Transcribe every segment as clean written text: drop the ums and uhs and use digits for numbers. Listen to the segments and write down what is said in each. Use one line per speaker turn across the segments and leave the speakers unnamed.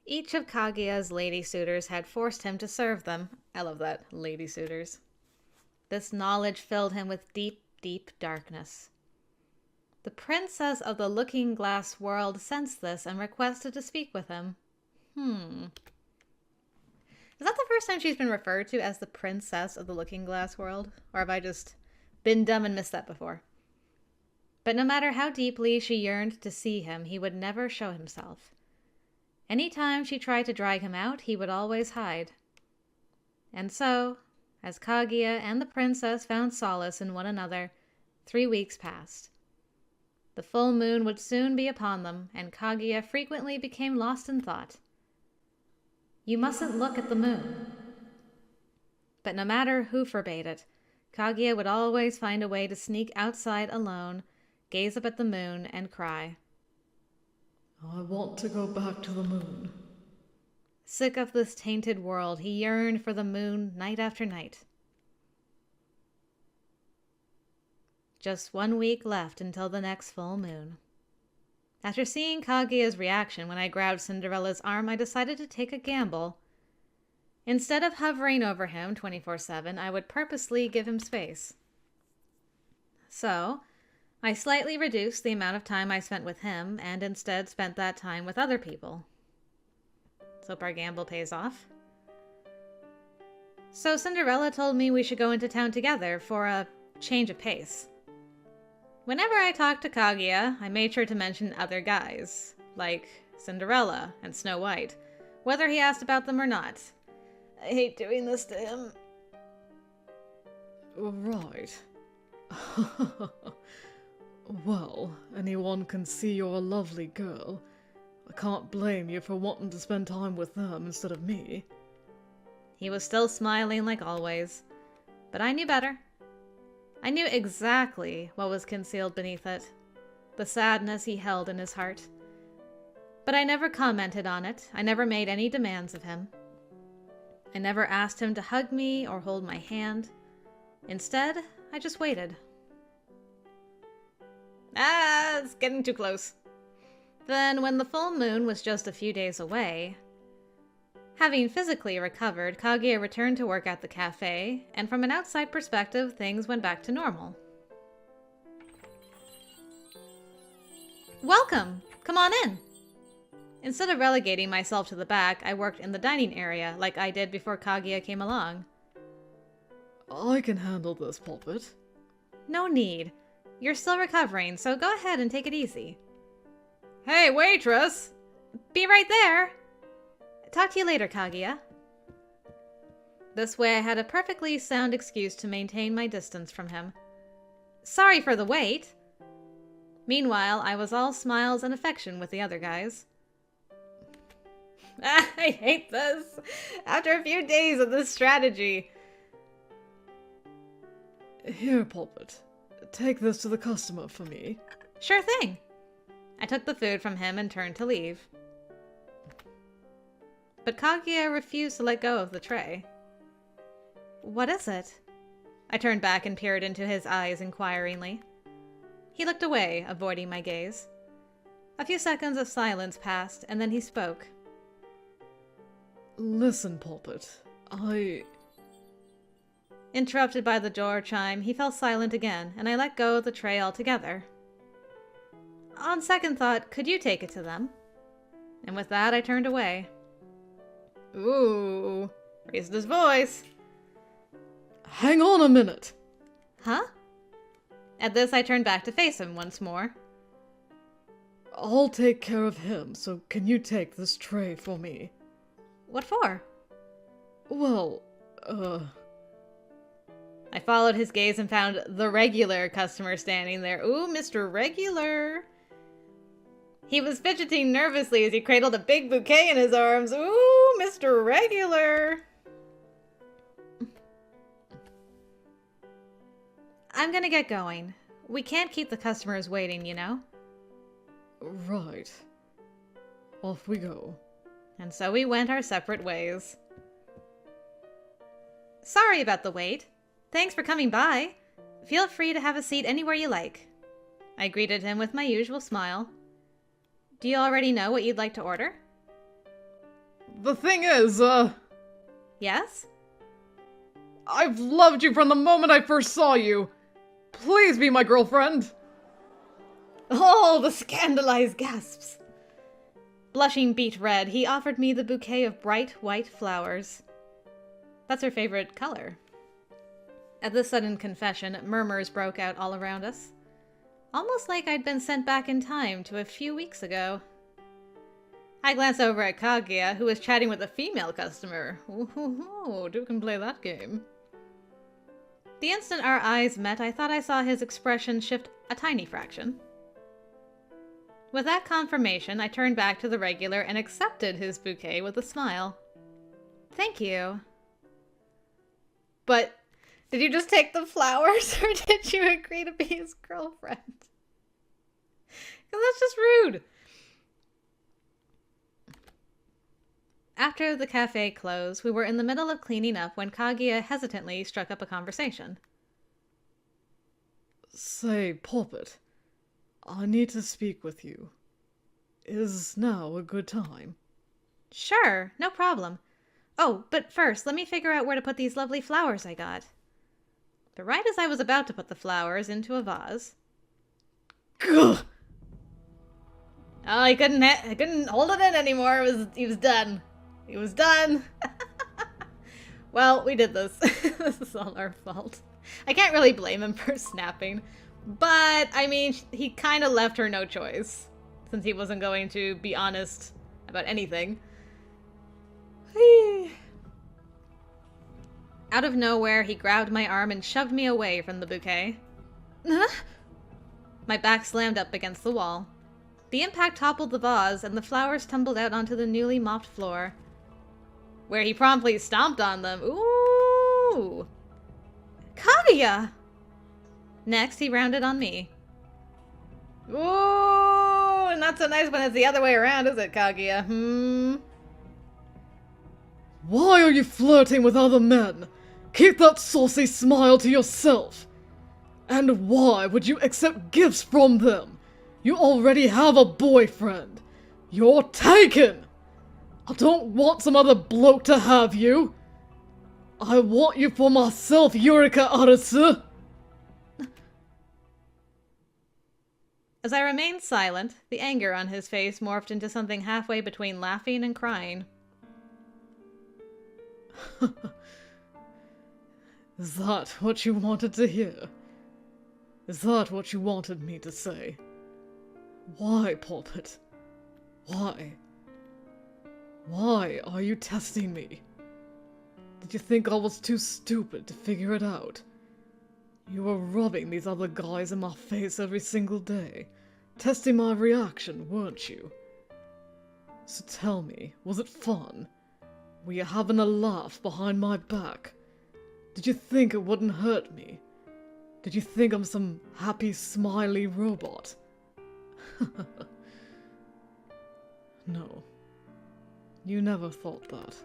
Each of Kaguya's lady suitors had forced him to serve them. I love that, lady suitors. This knowledge filled him with deep, deep darkness. The princess of the looking-glass world sensed this and requested to speak with him. Is that the first time she's been referred to as the princess of the looking-glass world? Or have I just been dumb and missed that before? But no matter how deeply she yearned to see him, he would never show himself. Any time she tried to drag him out, he would always hide. And so, as Kaguya and the princess found solace in one another, 3 weeks passed. The full moon would soon be upon them, and Kaguya frequently became lost in thought. You mustn't look at the moon. But no matter who forbade it, Kaguya would always find a way to sneak outside alone, gaze up at the moon, and cry.
I want to go back to the moon.
Sick of this tainted world, he yearned for the moon night after night. Just 1 week left until the next full moon. After seeing Kaguya's reaction when I grabbed Cinderella's arm, I decided to take a gamble. Instead of hovering over him 24/7, I would purposely give him space. So, I slightly reduced the amount of time I spent with him and instead spent that time with other people. Let's hope our gamble pays off. So Cinderella told me we should go into town together for a change of pace. Whenever I talked to Kaguya, I made sure to mention other guys, like Cinderella and Snow White, whether he asked about them or not. I hate doing this to him.
Right. Well, anyone can see you're a lovely girl. I can't blame you for wanting to spend time with them instead of me.
He was still smiling like always, but I knew better. I knew exactly what was concealed beneath it, the sadness he held in his heart. But I never commented on it. I never made any demands of him. I never asked him to hug me or hold my hand. Instead, I just waited. It's getting too close. Then, when the full moon was just a few days away, having physically recovered, Kaguya returned to work at the cafe, and from an outside perspective, things went back to normal. Welcome! Come on in! Instead of relegating myself to the back, I worked in the dining area, like I did before Kaguya came along.
I can handle this, Poppet.
No need. You're still recovering, so go ahead and take it easy. Hey, waitress! Be right there! Talk to you later, Kaguya. This way I had a perfectly sound excuse to maintain my distance from him. Sorry for the wait! Meanwhile, I was all smiles and affection with the other guys. I hate this! After a few days of this strategy.
Here, Poppet. Take this to the customer for me.
Sure thing. I took the food from him and turned to leave. But Kaguya refused to let go of the tray. What is it? I turned back and peered into his eyes inquiringly. He looked away, avoiding my gaze. A few seconds of silence passed, and then he spoke.
Listen, Poppet.
Interrupted by the door chime, he fell silent again, and I let go of the tray altogether. On second thought, could you take it to them? And with that, I turned away. Ooh, raised his voice.
Hang on a minute!
Huh? At this, I turned back to face him once more.
I'll take care of him, so can you take this tray for me?
What for?
Well,
I followed his gaze and found the regular customer standing there. Ooh, Mr. Regular. He was fidgeting nervously as he cradled a big bouquet in his arms. Ooh, Mr. Regular. I'm gonna get going. We can't keep the customers waiting, you know?
Right. Off we go.
And so we went our separate ways. Sorry about the wait. Thanks for coming by. Feel free to have a seat anywhere you like. I greeted him with my usual smile. Do you already know what you'd like to order?
the thing is,
Yes?
I've loved you from the moment I first saw you. Please be my girlfriend.
Oh, the scandalized gasps. Blushing beet red, he offered me the bouquet of bright white flowers. That's her favorite color. At this sudden confession, murmurs broke out all around us. Almost like I'd been sent back in time to a few weeks ago. I glanced over at Kaguya, who was chatting with a female customer. Ooh, who can play that game? The instant our eyes met, I thought I saw his expression shift a tiny fraction. With that confirmation, I turned back to the regular and accepted his bouquet with a smile. Thank you. But, did you just take the flowers, or did you agree to be his girlfriend? Because that's just rude. After the cafe closed, we were in the middle of cleaning up when Kaguya hesitantly struck up a conversation.
Say, Poppet, I need to speak with you. Is now a good time?
Sure, no problem. Oh, but first, let me figure out where to put these lovely flowers I got. But right as I was about to put the flowers into a vase...
Gah!
Oh, I couldn't hold it in anymore. He was done. He was done. Well, we did this. This is all our fault. I can't really blame him for snapping. But, I mean, he kind of left her no choice. Since he wasn't going to be honest about anything. Out of nowhere, he grabbed my arm and shoved me away from the bouquet. My back slammed up against the wall. The impact toppled the vase, and the flowers tumbled out onto the newly mopped floor, where he promptly stomped on them. Ooh! Kaguya! Next, he rounded on me. Ooh! Not so nice when it's the other way around, is it, Kaguya?
Why are you flirting with other men? Keep that saucy smile to yourself. And why would you accept gifts from them? You already have a boyfriend. You're taken. I don't want some other bloke to have you. I want you for myself, Eureka Arisu.
As I remained silent, the anger on his face morphed into something halfway between laughing and crying.
Is that what you wanted to hear? Is that what you wanted me to say? Why, Poppet? Why? Why are you testing me? Did you think I was too stupid to figure it out? You were rubbing these other guys in my face every single day, testing my reaction, weren't you? So tell me, was it fun? Were you having a laugh behind my back? Did you think it wouldn't hurt me? Did you think I'm some happy, smiley robot? No. You never thought that.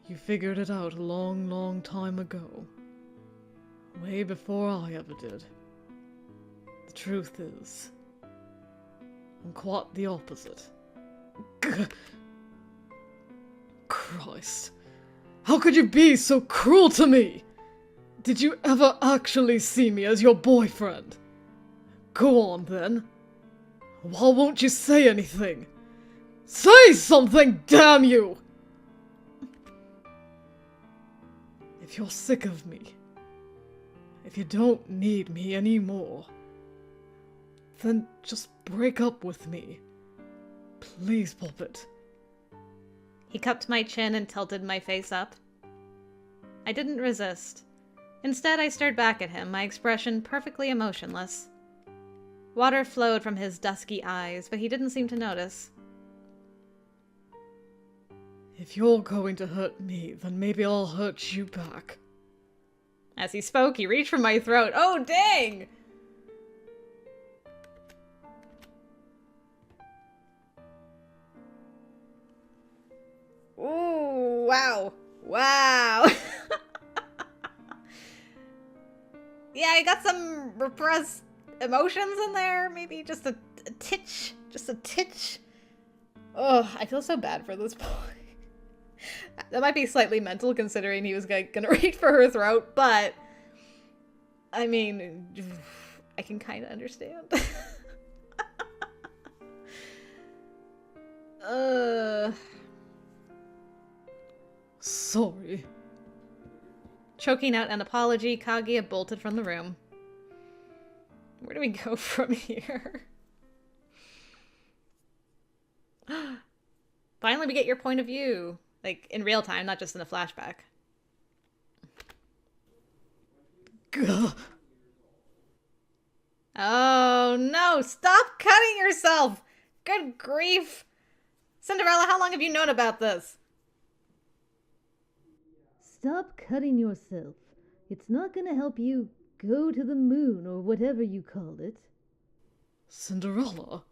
You figured it out a long, long time ago. Way before I ever did. The truth is, I'm quite the opposite. Christ. How could you be so cruel to me? Did you ever actually see me as your boyfriend? Go on, then. Why won't you say anything? Say something, damn you! If you're sick of me, if you don't need me anymore, then just break up with me. Please, Poppet.
He cupped my chin and tilted my face up. I didn't resist. Instead, I stared back at him, my expression perfectly emotionless. Water flowed from his dusky eyes, but he didn't seem to notice.
If you're going to hurt me, then maybe I'll hurt you back.
As he spoke, he reached for my throat. Oh, dang! Ooh, wow. Wow. Yeah, I got some repressed emotions in there. Maybe just a titch. Just a titch. Oh, I feel so bad for this boy. That might be slightly mental considering he was gonna reach for her throat, but I mean, I can kind of understand.
Sorry.
Choking out an apology, Kaguya bolted from the room. Where do we go from here? Finally, we get your point of view. Like, in real time, not just in a flashback.
Gah.
Oh, no! Stop cutting yourself! Good grief! Cinderella, how long have you known about this?
Stop cutting yourself. It's not gonna help you go to the moon or whatever you called it.
Cinderella?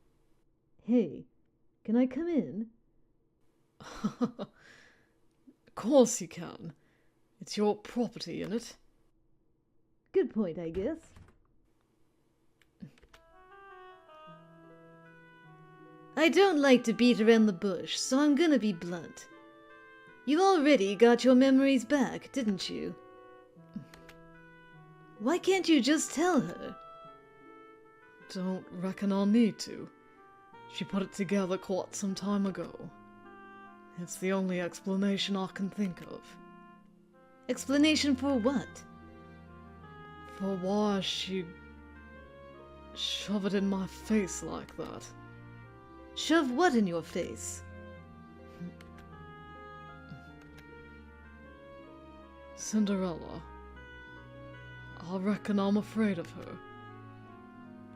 Hey, can I come in?
Of course you can. It's your property, innit?
Good point, I guess. I don't like to beat around the bush, so I'm gonna be blunt. You already got your memories back, didn't you? Why can't you just tell her?
Don't reckon I'll need to. She put it together quite some time ago. It's the only explanation I can think of.
Explanation for what?
For why she'd shove it in my face like that.
Shove what in your face?
Cinderella. I reckon I'm afraid of her.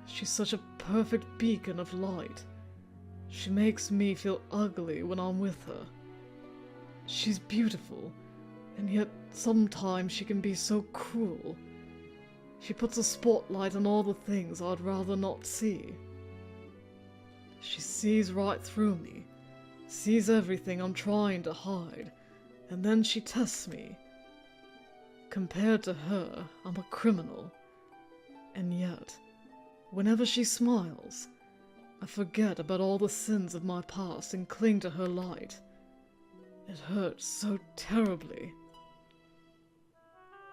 She's such a perfect beacon of light. She makes me feel ugly when I'm with her. She's beautiful, and yet sometimes she can be so cruel. She puts a spotlight on all the things I'd rather not see. She sees right through me, sees everything I'm trying to hide, and then she tests me. Compared to her, I'm a criminal. And yet, whenever she smiles, I forget about all the sins of my past and cling to her light. It hurts so terribly.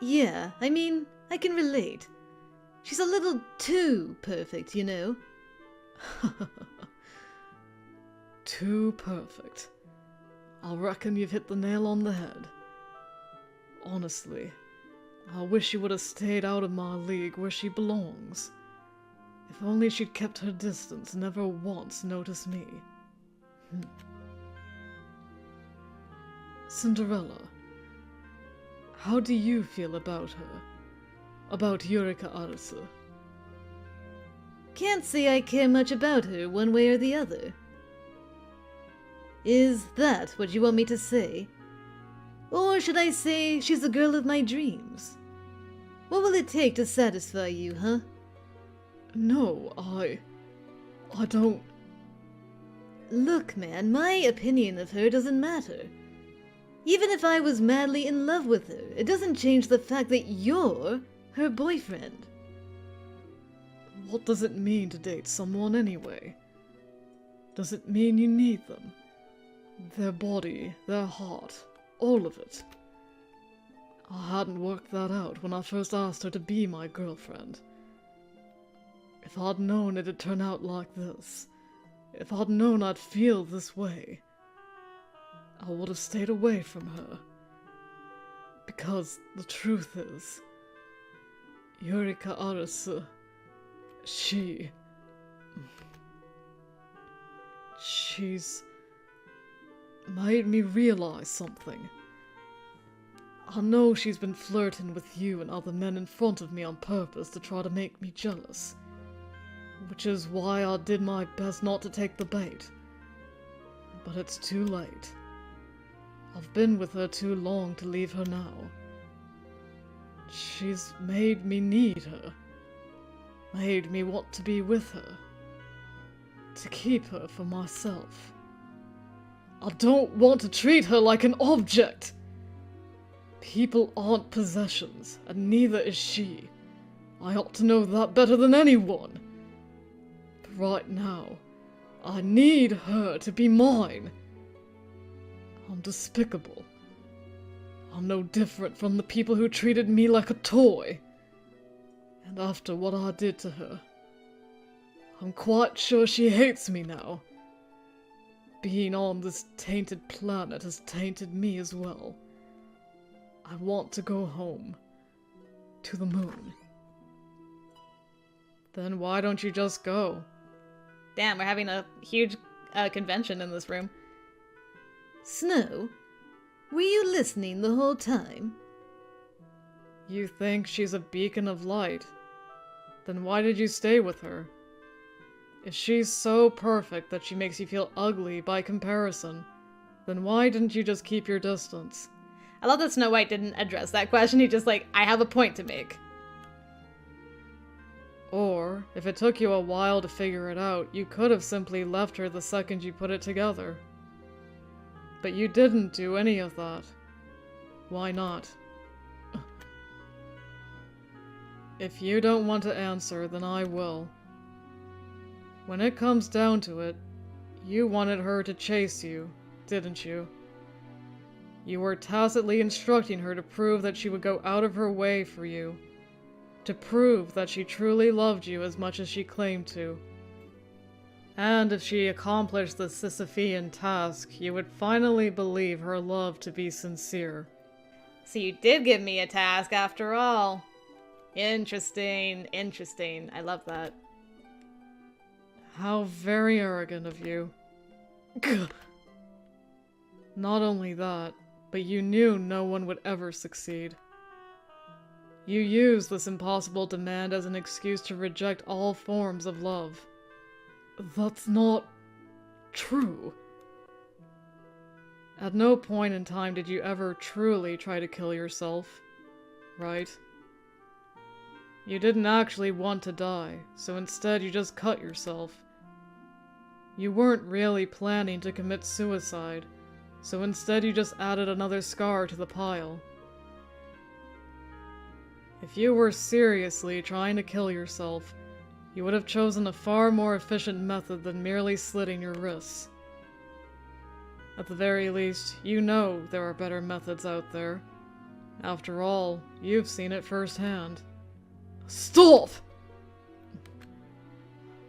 Yeah, I mean, I can relate. She's a little too perfect, you know.
Too perfect. I reckon you've hit the nail on the head. Honestly, I wish she would have stayed out of my league where she belongs. If only she'd kept her distance, never once noticed me. Cinderella, how do you feel about her? About Yurika Arisu?
Can't say I care much about her one way or the other. Is that what you want me to say? Or should I say she's the girl of my dreams? What will it take to satisfy you, huh?
No, I don't...
Look, man, my opinion of her doesn't matter. Even if I was madly in love with her, it doesn't change the fact that you're her boyfriend.
What does it mean to date someone anyway? Does it mean you need them? Their body, their heart, all of it. I hadn't worked that out when I first asked her to be my girlfriend. If I'd known it'd turn out like this, if I'd known I'd feel this way, I would have stayed away from her. Because the truth is, Yurika Arisu, she's made me realize something. I know she's been flirting with you and other men in front of me on purpose to try to make me jealous. Which is why I did my best not to take the bait. But it's too late. I've been with her too long to leave her now. She's made me need her. Made me want to be with her. To keep her for myself. I don't want to treat her like an object! People aren't possessions, and neither is she. I ought to know that better than anyone. But right now, I need her to be mine. I'm despicable. I'm no different from the people who treated me like a toy. And after what I did to her, I'm quite sure she hates me now. Being on this tainted planet has tainted me as well. I want to go home. To the moon. Then why don't you just go?
Damn, we're having a huge convention in this room.
Snow, were you listening the whole time?
You think she's a beacon of light? Then why did you stay with her? If she's so perfect that she makes you feel ugly by comparison, then why didn't you just keep your distance?
I love that Snow White didn't address that question. He just like, I have a point to make.
Or, if it took you a while to figure it out, you could have simply left her the second you put it together. But you didn't do any of that. Why not? If you don't want to answer, then I will. When it comes down to it, you wanted her to chase you, didn't you? You were tacitly instructing her to prove that she would go out of her way for you. To prove that she truly loved you as much as she claimed to. And if she accomplished the Sisyphean task, you would finally believe her love to be sincere.
So you did give me a task after all. Interesting, interesting. I love that.
How very arrogant of you. Not only that, but you knew no one would ever succeed. You used this impossible demand as an excuse to reject all forms of love. That's not true. At no point in time did you ever truly try to kill yourself, right? You didn't actually want to die, so instead you just cut yourself. You weren't really planning to commit suicide, so instead you just added another scar to the pile. If you were seriously trying to kill yourself, you would have chosen a far more efficient method than merely slitting your wrists. At the very least, you know there are better methods out there. After all, you've seen it firsthand. Stop!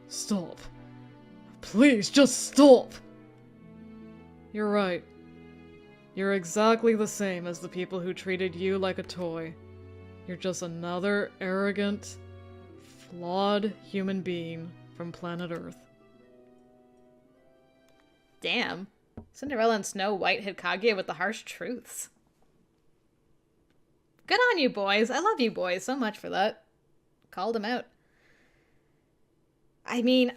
Stop. Please, just stop! You're right. You're exactly the same as the people who treated you like a toy. You're just another arrogant, flawed human being from planet Earth.
Damn. Cinderella and Snow White hit Kaguya with the harsh truths. Good on you, boys. I love you boys so much for that. Called him out. I mean,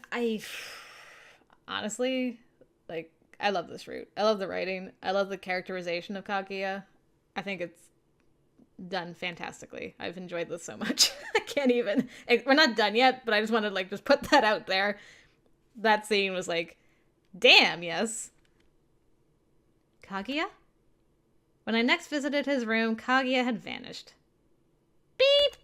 honestly, like, I love this route. I love the writing. I love the characterization of Kaguya. I think it's done fantastically. I've enjoyed this so much. I can't even. We're not done yet, but I just wanted to, like, just put that out there. That scene was like, damn, yes. Kaguya? When I next visited his room, Kaguya had vanished. Beep!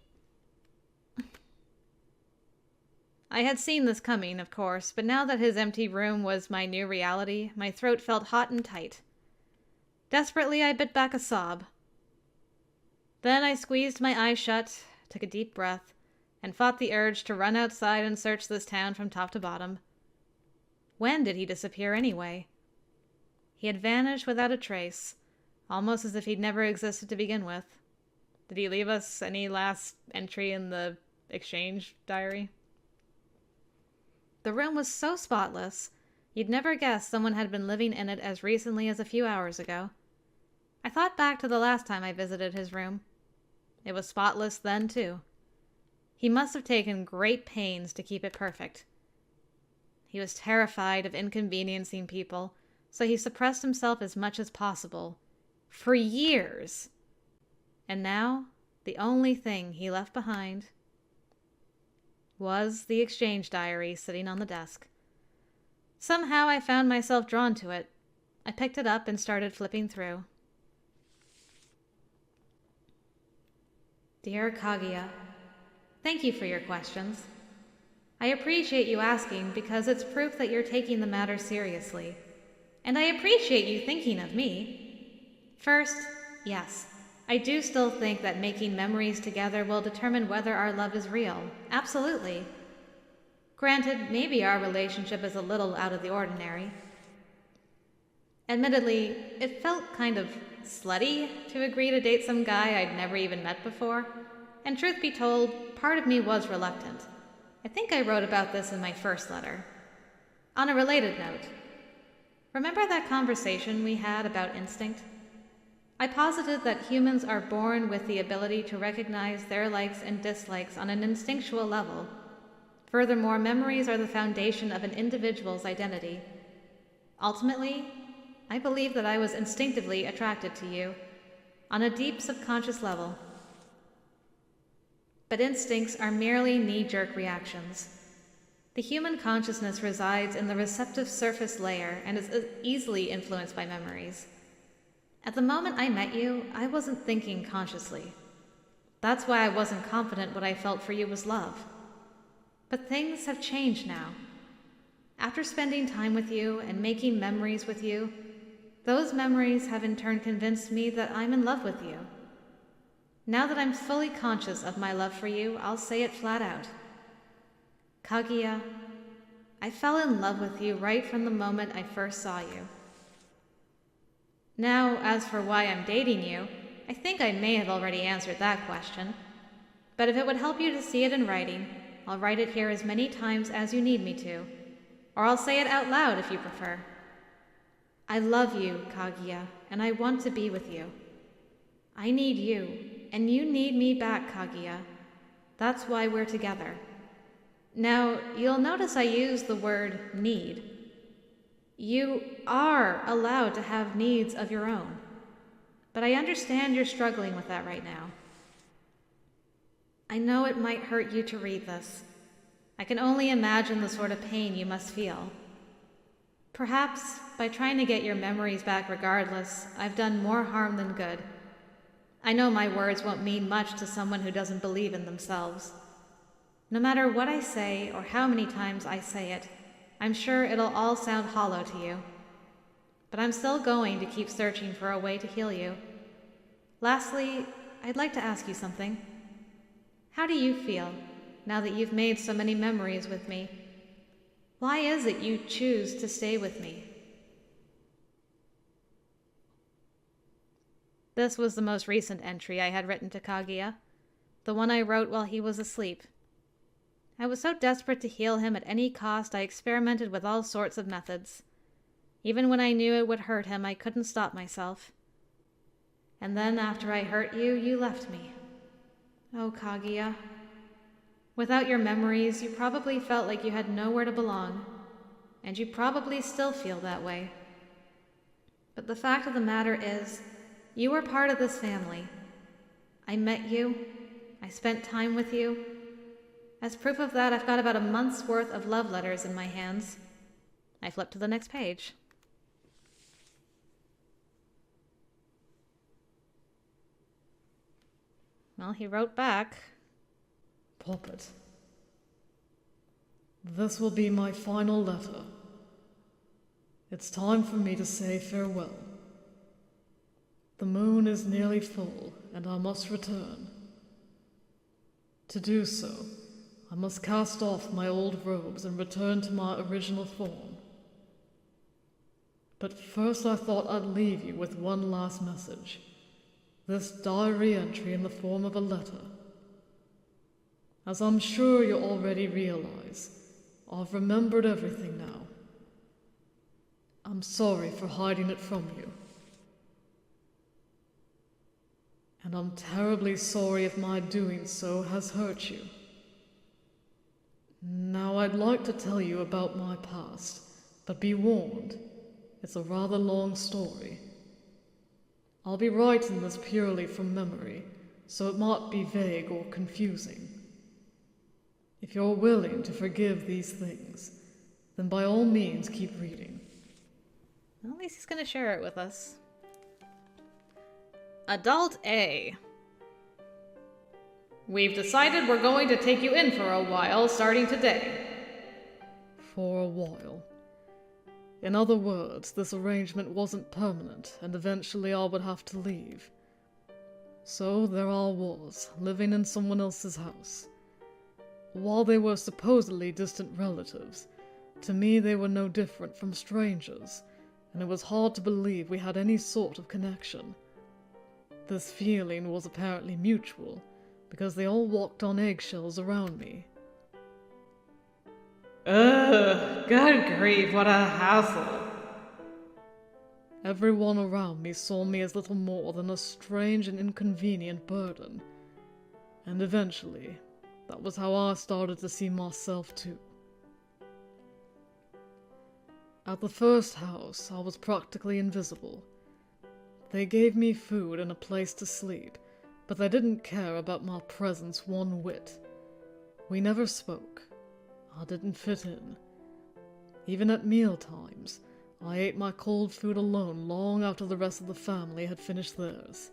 I had seen this coming, of course, but now that his empty room was my new reality, my throat felt hot and tight. Desperately, I bit back a sob. Then I squeezed my eyes shut, took a deep breath, and fought the urge to run outside and search this town from top to bottom. When did he disappear anyway? He had vanished without a trace, almost as if he'd never existed to begin with. Did he leave us any last entry in the exchange diary? The room was so spotless, you'd never guess someone had been living in it as recently as a few hours ago. I thought back to the last time I visited his room. It was spotless then, too. He must have taken great pains to keep it perfect. He was terrified of inconveniencing people, so he suppressed himself as much as possible. For years! And now, the only thing he left behind was the exchange diary sitting on the desk. Somehow I found myself drawn to it. I picked it up and started flipping through. Dear Kaguya, thank you for your questions. I appreciate you asking because it's proof that you're taking the matter seriously. And I appreciate you thinking of me. First, yes, I do still think that making memories together will determine whether our love is real. Absolutely. Granted, maybe our relationship is a little out of the ordinary. Admittedly, it felt kind of slutty to agree to date some guy I'd never even met before, and truth be told, part of me was reluctant. I think I wrote about this in my first letter. On a related note, remember that conversation we had about instinct? I posited that humans are born with the ability to recognize their likes and dislikes on an instinctual level. Furthermore, memories are the foundation of an individual's identity. Ultimately, I believe that I was instinctively attracted to you, on a deep subconscious level. But instincts are merely knee-jerk reactions. The human consciousness resides in the receptive surface layer and is easily influenced by memories. At the moment I met you, I wasn't thinking consciously. That's why I wasn't confident what I felt for you was love. But things have changed now. After spending time with you and making memories with you, those memories have in turn convinced me that I'm in love with you. Now that I'm fully conscious of my love for you, I'll say it flat out. Kaguya, I fell in love with you right from the moment I first saw you. Now, as for why I'm dating you, I think I may have already answered that question. But if it would help you to see it in writing, I'll write it here as many times as you need me to, or I'll say it out loud if you prefer. I love you, Kaguya, and I want to be with you. I need you, and you need me back, Kaguya. That's why we're together. Now, you'll notice I use the word need. You are allowed to have needs of your own, but I understand you're struggling with that right now. I know it might hurt you to read this. I can only imagine the sort of pain you must feel. Perhaps, by trying to get your memories back regardless, I've done more harm than good. I know my words won't mean much to someone who doesn't believe in themselves. No matter what I say or how many times I say it, I'm sure it'll all sound hollow to you. But I'm still going to keep searching for a way to heal you. Lastly, I'd like to ask you something. How do you feel, now that you've made so many memories with me? Why is it you choose to stay with me? This was the most recent entry I had written to Kaguya, the one I wrote while he was asleep. I was so desperate to heal him at any cost I experimented with all sorts of methods. Even when I knew it would hurt him, I couldn't stop myself. And then after I hurt you, you left me. Oh, Kaguya. Without your memories, you probably felt like you had nowhere to belong, and you probably still feel that way. But the fact of the matter is, you are part of this family. I met you. I spent time with you. As proof of that, I've got about a month's worth of love letters in my hands. I flip to the next page. Well, he wrote back.
Poppet. This will be my final letter. It's time for me to say farewell. The moon is nearly full, and I must return. To do so, I must cast off my old robes and return to my original form. But first I thought I'd leave you with one last message. This diary entry in the form of a letter. As I'm sure you already realize, I've remembered everything now. I'm sorry for hiding it from you. And I'm terribly sorry if my doing so has hurt you. Now I'd like to tell you about my past, but be warned, it's a rather long story. I'll be writing this purely from memory, so it might be vague or confusing. If you're willing to forgive these things, then by all means keep reading.
Well, at least he's going to share it with us. Adult A. We've decided we're going to take you in for a while starting today.
For a while. In other words, this arrangement wasn't permanent, and eventually I would have to leave. So there I was, living in someone else's house. While they were supposedly distant relatives, to me they were no different from strangers, and it was hard to believe we had any sort of connection. This feeling was apparently mutual, because they all walked on eggshells around me.
Ugh, good grief, what a hassle.
Everyone around me saw me as little more than a strange and inconvenient burden. And eventually, that was how I started to see myself too. At the first house, I was practically invisible. They gave me food and a place to sleep, but they didn't care about my presence one whit. We never spoke. I didn't fit in. Even at meal times, I ate my cold food alone long after the rest of the family had finished theirs.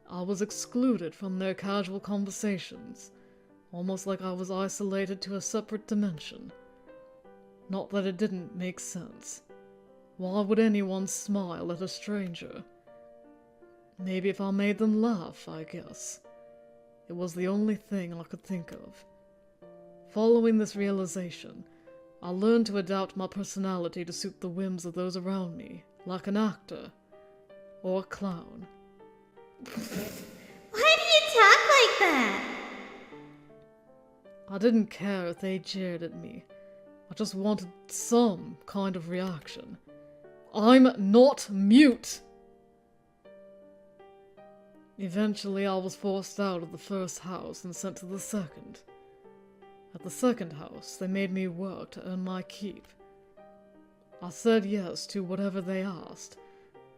I was excluded from their casual conversations, almost like I was isolated to a separate dimension. Not that it didn't make sense. Why would anyone smile at a stranger? Maybe if I made them laugh, I guess. It was the only thing I could think of. Following this realization, I learned to adapt my personality to suit the whims of those around me, like an actor or a clown.
Why do you talk like that?
I didn't care if they jeered at me. I just wanted some kind of reaction. I'm not mute! Eventually, I was forced out of the first house and sent to the second. At the second house, they made me work to earn my keep. I said yes to whatever they asked,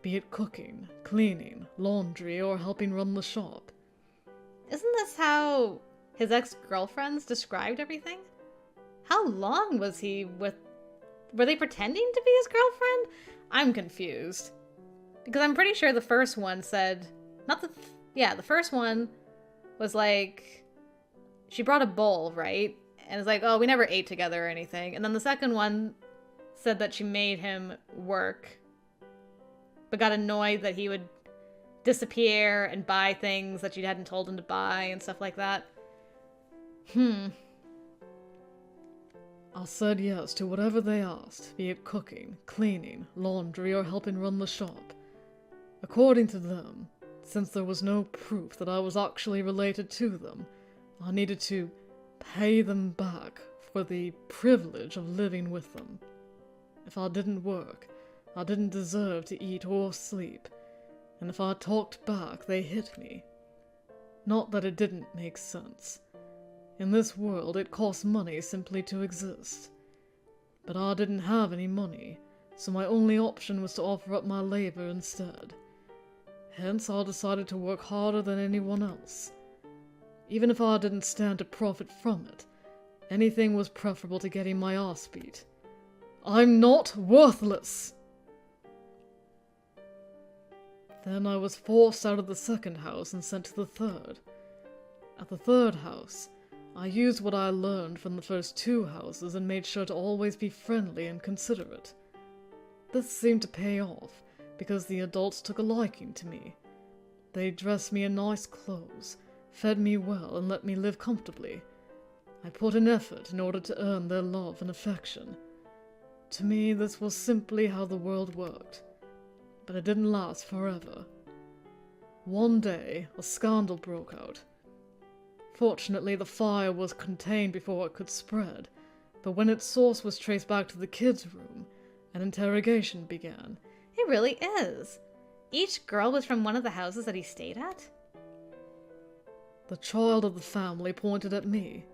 be it cooking, cleaning, laundry, or helping run the shop.
Isn't this how his ex-girlfriends described everything? How long was he with... Were they pretending to be his girlfriend? I'm confused. Because I'm pretty sure the first one said... the first one was like... She brought a bowl, right? And it's like, oh, we never ate together or anything. And then the second one said that she made him work, but got annoyed that he would disappear and buy things that she hadn't told him to buy and stuff like that.
I said yes to whatever they asked, be it cooking, cleaning, laundry, or helping run the shop. According to them, since there was no proof that I was actually related to them, I needed to pay them back for the privilege of living with them. If I didn't work, I didn't deserve to eat or sleep, and if I talked back, they hit me. Not that it didn't make sense. In this world, it costs money simply to exist. But I didn't have any money, so my only option was to offer up my labor instead. Hence, I decided to work harder than anyone else. Even if I didn't stand to profit from it, anything was preferable to getting my ass beat. I'm not worthless! Then I was forced out of the second house and sent to the third. At the third house, I used what I learned from the first two houses and made sure to always be friendly and considerate. This seemed to pay off, because the adults took a liking to me. They dressed me in nice clothes, fed me well, and let me live comfortably. I put in effort in order to earn their love and affection. To me, this was simply how the world worked. But it didn't last forever. One day, a scandal broke out. Fortunately, the fire was contained before it could spread, but when its source was traced back to the kids' room, an interrogation began.
It really is. Each girl was from one of the houses that he stayed at?
The child of the family pointed at me.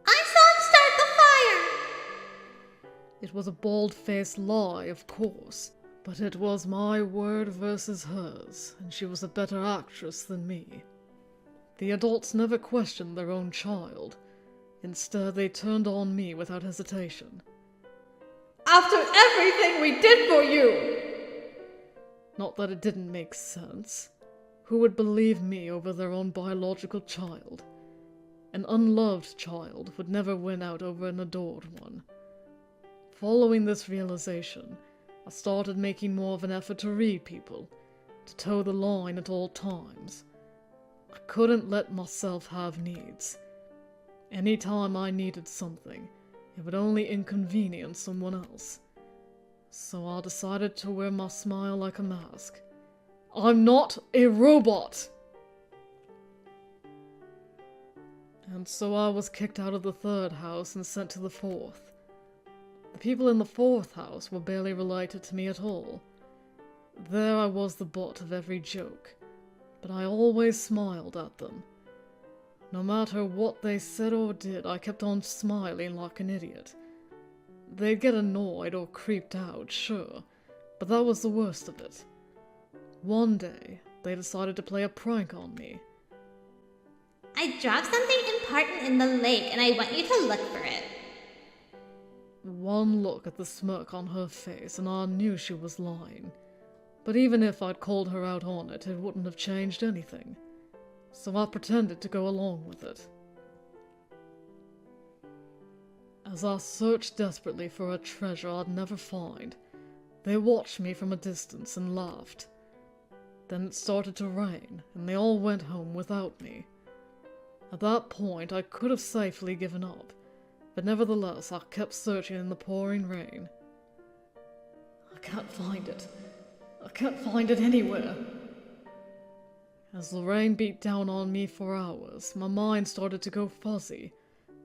I saw him start the fire!
It was a bald-faced lie, of course, but it was my word versus hers, and she was a better actress than me. The adults never questioned their own child. Instead, they turned on me without hesitation.
After everything we did for you!
Not that it didn't make sense. Who would believe me over their own biological child? An unloved child would never win out over an adored one. Following this realization, I started making more of an effort to read people, to toe the line at all times. I couldn't let myself have needs. Anytime I needed something, it would only inconvenience someone else. So I decided to wear my smile like a mask. I'm not a robot! And so I was kicked out of the third house and sent to the fourth. The people in the fourth house were barely related to me at all. There I was the butt of every joke, but I always smiled at them. No matter what they said or did, I kept on smiling like an idiot. They'd get annoyed or creeped out, sure, but that was the worst of it. One day, they decided to play a prank on me.
I dropped something important in the lake and I want you to look for it.
One look at the smirk on her face and I knew she was lying. But even if I'd called her out on it, it wouldn't have changed anything. So I pretended to go along with it. As I searched desperately for a treasure I'd never find, they watched me from a distance and laughed. Then it started to rain, and they all went home without me. At that point, I could have safely given up, but nevertheless I kept searching in the pouring rain. I can't find it. I can't find it anywhere. As the rain beat down on me for hours, my mind started to go fuzzy,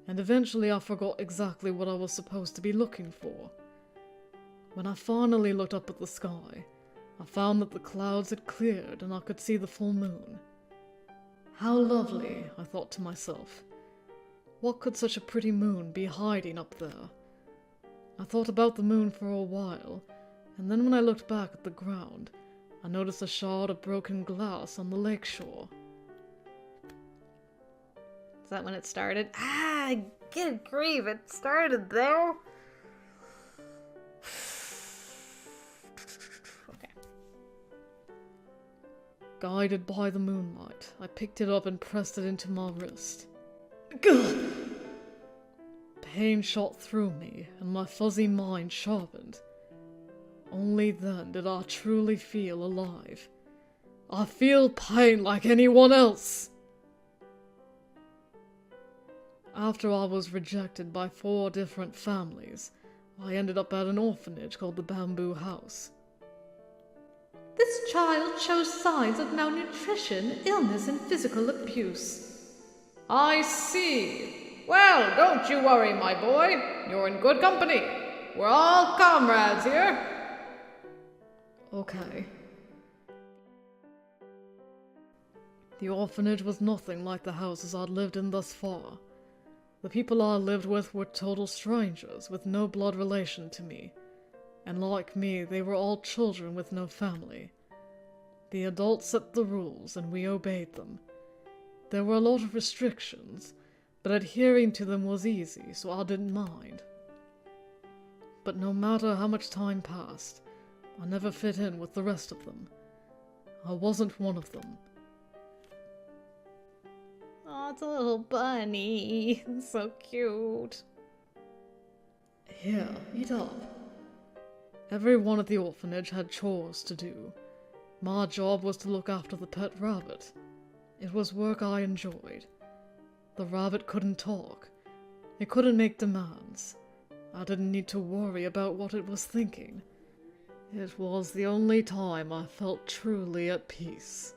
and eventually I forgot exactly what I was supposed to be looking for. When I finally looked up at the sky, I found that the clouds had cleared and I could see the full moon. How lovely, I thought to myself. What could such a pretty moon be hiding up there? I thought about the moon for a while, and then when I looked back at the ground, I noticed a shard of broken glass on the lakeshore.
Is that when it started? Ah, good grief, it started there? Okay.
Guided by the moonlight, I picked it up and pressed it into my wrist. Gah! Pain shot through me, and my fuzzy mind sharpened. Only then did I truly feel alive. I feel pain like anyone else! After I was rejected by 4 different families, I ended up at an orphanage called the Bamboo House.
This child shows signs of malnutrition, illness, and physical abuse.
I see. Well, don't you worry, my boy. You're in good company. We're all comrades here. Okay. The orphanage was nothing like the houses I'd lived in thus far. The people I lived with were total strangers with no blood relation to me, and like me, they were all children with no family. The adults set the rules and we obeyed them. There were a lot of restrictions, but adhering to them was easy, so I didn't mind. But no matter how much time passed, I never fit in with the rest of them. I wasn't one of them.
Oh, it's a little bunny. It's so cute.
Here, eat up. Everyone at the orphanage had chores to do. My job was to look after the pet rabbit. It was work I enjoyed. The rabbit couldn't talk. It couldn't make demands. I didn't need to worry about what it was thinking. It was the only time I felt truly at peace.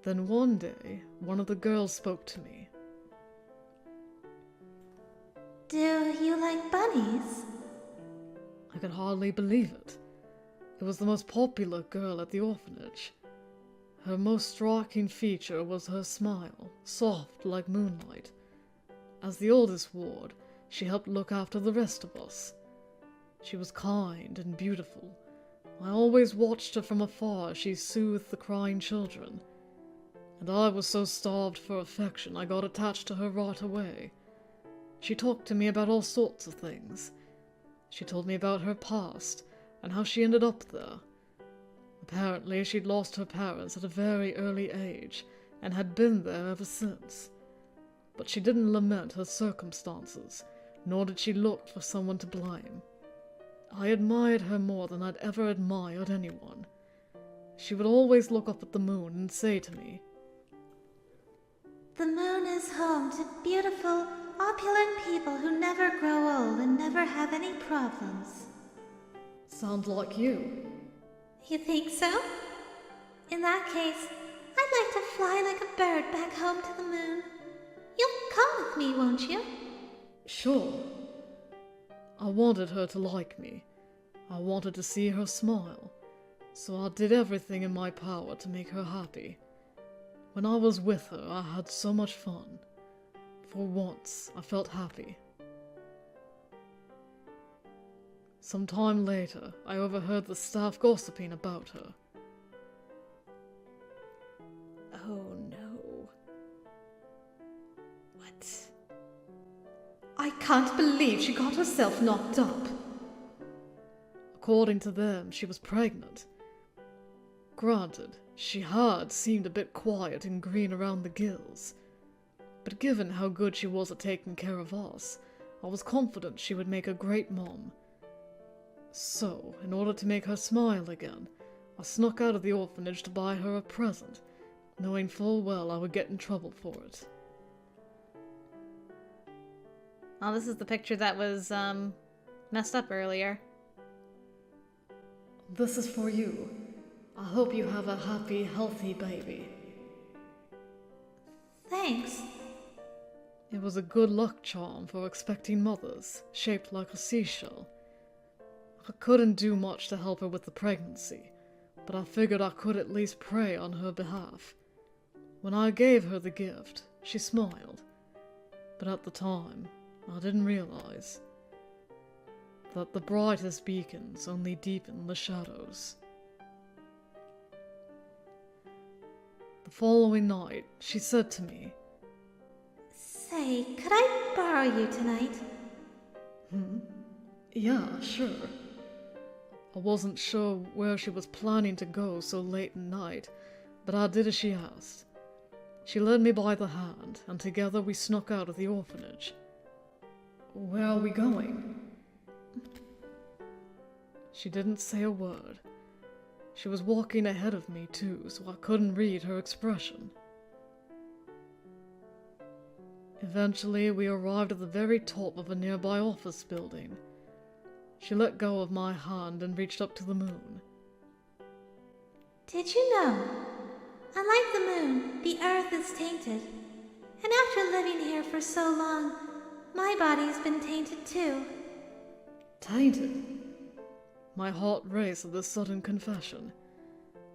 Then one day, one of the girls spoke to me.
Do you like bunnies?
I could hardly believe it. It was the most popular girl at the orphanage. Her most striking feature was her smile, soft like moonlight. As the oldest ward, she helped look after the rest of us. She was kind and beautiful. I always watched her from afar as she soothed the crying children. And I was so starved for affection I got attached to her right away. She talked to me about all sorts of things. She told me about her past and how she ended up there. Apparently she'd lost her parents at a very early age and had been there ever since. but she didn't lament her circumstances, nor did she look for someone to blame. I admired her more than I'd ever admired anyone. She would always look up at the moon and say to me,
The moon is home to beautiful, opulent people who never grow old and never have any problems.
"Sounds like you."
You think so? In that case, I'd like to fly like a bird back home to the moon. You'll come with me, won't you?
"Sure." I wanted her to like me. I wanted to see her smile, so I did everything in my power to make her happy. When I was with her, I had so much fun. For once, I felt happy. Some time later, I overheard the staff gossiping about her.
Oh no. What? I can't believe she got herself knocked up.
According to them, she was pregnant. Granted, she had seemed a bit quiet and green around the gills, but given how good she was at taking care of us, I was confident she would make a great mom. So, in order to make her smile again, I snuck out of the orphanage to buy her a present, knowing full well I would get in trouble for it.
Oh, this is the picture that was, messed up earlier.
"This is for you. I hope you have a happy, healthy baby."
Thanks.
It was a good luck charm for expecting mothers, shaped like a seashell. I couldn't do much to help her with the pregnancy, but I figured I could at least pray on her behalf. When I gave her the gift, she smiled, but at the time, I didn't realize that the brightest beacons only deepen the shadows. The following night, she said to me,
Say, could I borrow you tonight?
"Yeah, sure." I wasn't sure where she was planning to go so late at night, but I did as she asked. She led me by the hand, and together we snuck out of the orphanage. "Where are we going?" She didn't say a word. She was walking ahead of me too, so I couldn't read her expression. Eventually, we arrived at the very top of a nearby office building. She let go of my hand and reached up to the moon.
Did you know? Unlike the moon, the earth is tainted. And after living here for so long, my body's been tainted too.
"Tainted?" My heart raced at this sudden confession.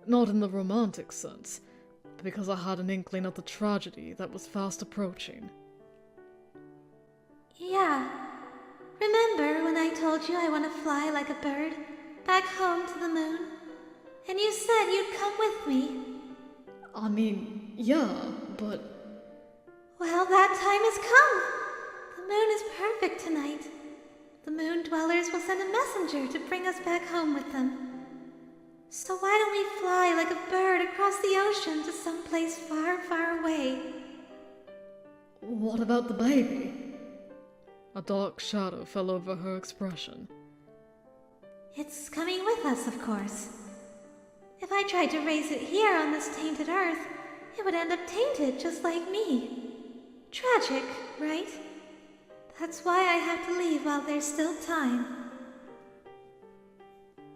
Not in the romantic sense, but because I had an inkling of the tragedy that was fast approaching.
Yeah. Remember when I told you I want to fly like a bird back home to the moon? And you said you'd come with me.
I mean, yeah, but...
Well, that time has come. The moon is perfect tonight. The moon dwellers will send a messenger to bring us back home with them. So why don't we fly like a bird across the ocean to some place far, far away?
What about the baby? A dark shadow fell over her expression.
It's coming with us, of course. If I tried to raise it here on this tainted earth, it would end up tainted just like me. Tragic, right? That's why I have to leave while there's still time.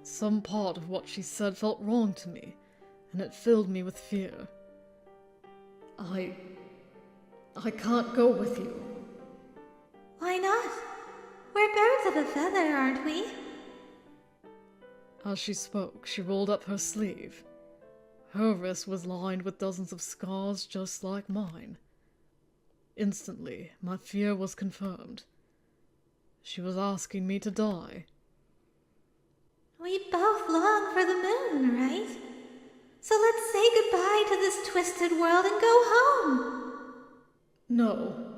Some part of what she said felt wrong to me, and it filled me with fear. I can't go with you.
Why not? We're birds of a feather, aren't we?
As she spoke, she rolled up her sleeve. Her wrist was lined with dozens of scars just like mine. Instantly, my fear was confirmed. She was asking me to die.
We both long for the moon, right? So let's say goodbye to this twisted world and go home.
No.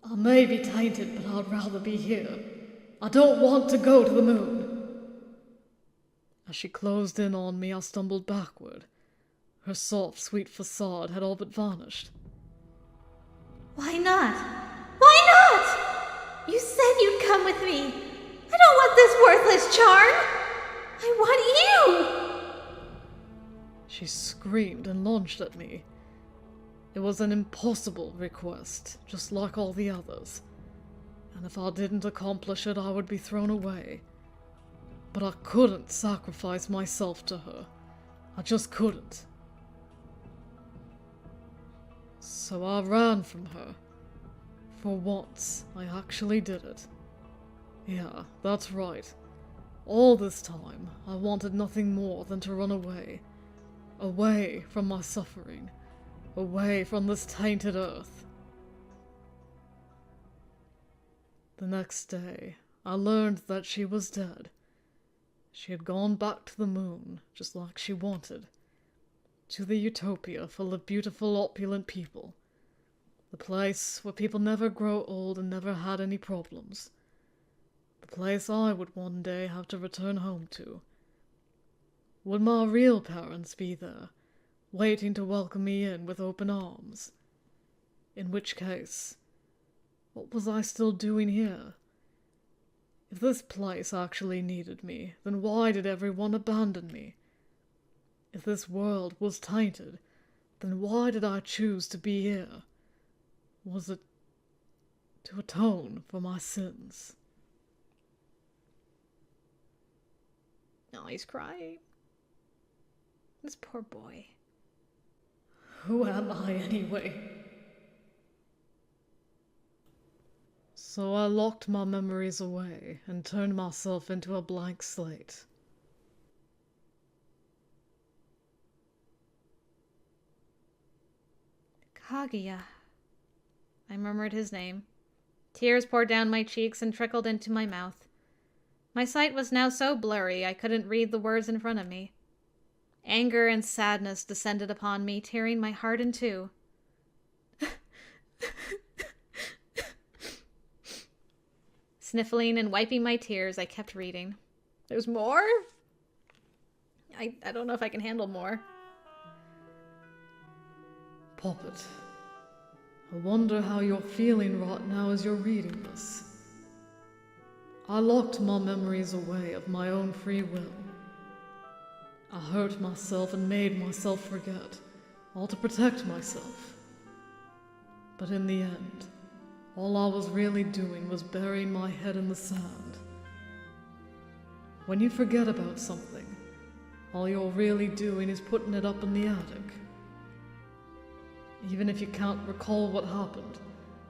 I may be tainted, but I'd rather be here. I don't want to go to the moon. As she closed in on me, I stumbled backward. Her soft, sweet facade had all but vanished.
Why not? Why not? You said you'd come with me. I don't want this worthless charm. I want you.
She screamed and launched at me. It was an impossible request, just like all the others. And if I didn't accomplish it, I would be thrown away. But I couldn't sacrifice myself to her. I just couldn't. So I ran from her. For once, I actually did it. Yeah, that's right. All this time, I wanted nothing more than to run away. Away from my suffering. Away from this tainted earth. The next day, I learned that she was dead. She had gone back to the moon, just like she wanted. To the utopia full of beautiful, opulent people. The place where people never grow old and never had any problems. The place I would one day have to return home to. Would my real parents be there, waiting to welcome me in with open arms? In which case, what was I still doing here? If this place actually needed me, then why did everyone abandon me? If this world was tainted, then why did I choose to be here? Was it to atone for my sins?
Oh, he's crying. This poor boy.
Who am I anyway? So I locked my memories away and turned myself into a blank slate.
Kaguya. I murmured his name. Tears poured down my cheeks and trickled into my mouth. My sight was now so blurry I couldn't read the words in front of me. Anger and sadness descended upon me, tearing my heart in two. Sniffling and wiping my tears, I kept reading. There's more? I don't know if I can handle more.
Poppet, I wonder how you're feeling right now as you're reading this. I locked my memories away of my own free will. I hurt myself and made myself forget, all to protect myself. But in the end, all I was really doing was burying my head in the sand. When you forget about something, all you're really doing is putting it up in the attic. Even if you can't recall what happened,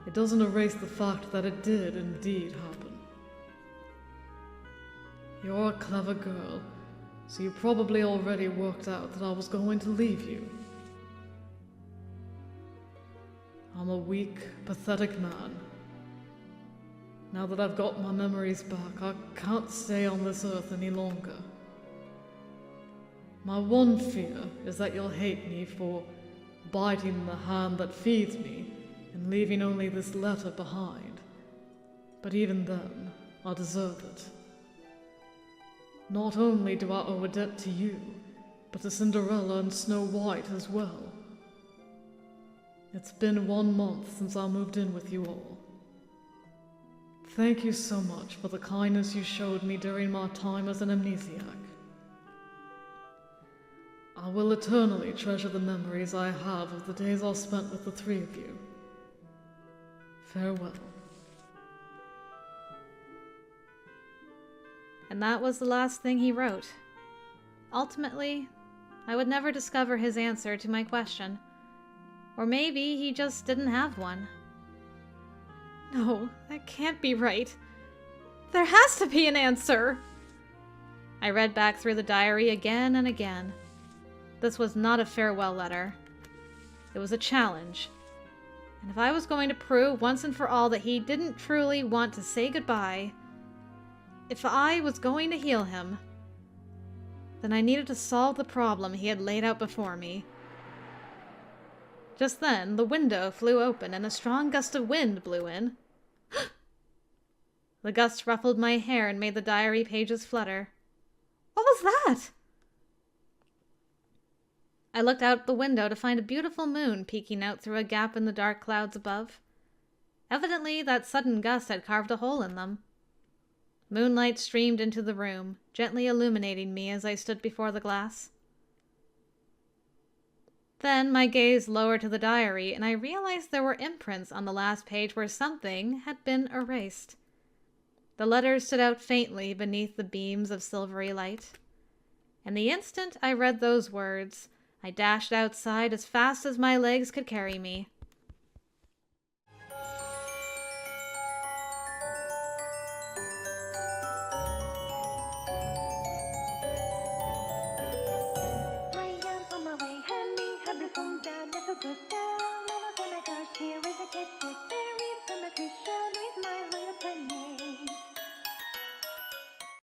it doesn't erase the fact that it did indeed happen. You're a clever girl, so you probably already worked out that I was going to leave you. I'm a weak, pathetic man. Now that I've got my memories back, I can't stay on this earth any longer. My one fear is that you'll hate me for biting the hand that feeds me and leaving only this letter behind. But even then, I deserve it. Not only do I owe a debt to you, but to Cinderella and Snow White as well. It's been 1 month since I moved in with you all. Thank you so much for the kindness you showed me during my time as an amnesiac. I will eternally treasure the memories I have of the days I spent with the three of you. Farewell.
And that was the last thing he wrote. Ultimately, I would never discover his answer to my question. Or maybe he just didn't have one. No, that can't be right. There has to be an answer! I read back through the diary again and again. This was not a farewell letter. It was a challenge. And if I was going to prove once and for all that he didn't truly want to say goodbye, if I was going to heal him, then I needed to solve the problem he had laid out before me. Just then, the window flew open and a strong gust of wind blew in. The gust ruffled my hair and made the diary pages flutter. What was that? I looked out the window to find a beautiful moon peeking out through a gap in the dark clouds above. Evidently, that sudden gust had carved a hole in them. Moonlight streamed into the room, gently illuminating me as I stood before the glass. Then my gaze lowered to the diary, and I realized there were imprints on the last page where something had been erased. The letters stood out faintly beneath the beams of silvery light. And the instant I read those words, I dashed outside as fast as my legs could carry me.